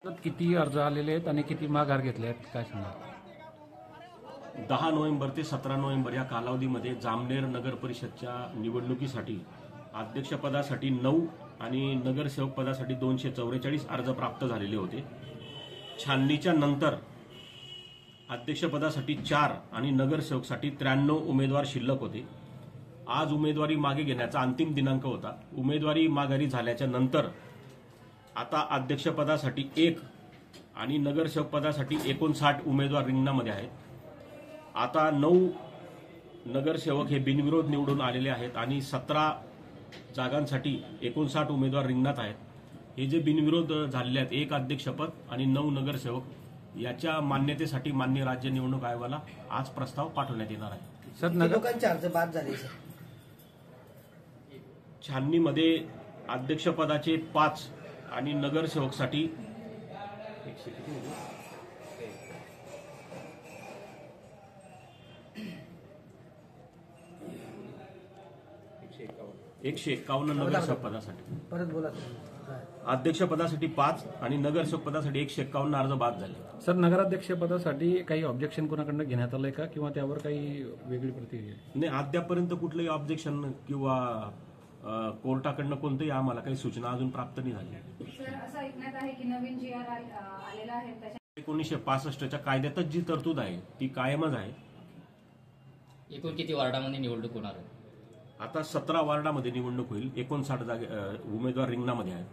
किती अर्ज आलेले आहेत आणि किती माघार घेतले आहेत काय सांगा? 10 नोव्हेंबर ते 17 नोव्हेंबर या कालावधीमध्ये जामनेर नगर परिषदच्या निवडणुकीसाठी अध्यक्षपदासाठी 9 आणि नगरसेवक पदासाठी 244 अर्ज प्राप्त झालेले होते. छाननीच्या नंतर अध्यक्षपदासाठी 4 आणि नगरसेवकसाठी 93 उमेदवार शिल्लक होते. आज उमेदवारी मागे घेण्याचा अंतिम दिनांक होता. उमेदवारी माघारी झाल्याच्या नंतर आता अध्यक्षपदासाठी 1 आणि नगरसेवक पदासाठी 59 उमेदवार रिंगणामध्ये आहेत. आता 9 नगरसेवक हे बिनविरोध निवडून आलेले आहेत आणि 17 जागांसाठी 59 उमेदवार रिंगणात आहेत. हे जे बिनविरोध झालेले आहेत 1 अध्यक्षपद आणि 9 नगरसेवक याच्या मान्यतेसाठी माननीय राज्य निवडणूक आयोगाला आज प्रस्ताव पाठवण्यात येणार आहे. सर लोकांचे अर्ज बाद झाले सर. छाननीमध्ये अध्यक्षपदाचे 5 आणि नगरसेवकसाठी एकशे 51 नगरसेवक पदासाठी परत बोला. अध्यक्षपदासाठी 5 आणि नगरसेवक पदासाठी 151 अर्ज बाद झाले. सर नगराध्यक्ष पदासाठी काही ऑब्जेक्शन कोणाकडनं घेण्यात आलंय का किंवा त्यावर काही वेगळी प्रतिक्रिया? नाही, अद्यापर्यंत कुठलंही ऑब्जेक्शन किंवा कोर्टाकडनं कोणतंही आम्हाला काही सूचना अजून प्राप्त नाही झाली. सर असं ऐकण्यात आहे की नवीन GR आलेला आहे त्याच्या 1965च्या कायद्यातच जी तरतूद आहे ती कायमच आहे. एकूण किती वार्डामध्ये निवडणूक होणार आहे? आता 17 वार्डामध्ये निवडणूक होईल. 59 जागे उमेदवार रिंगणामध्ये आहेत.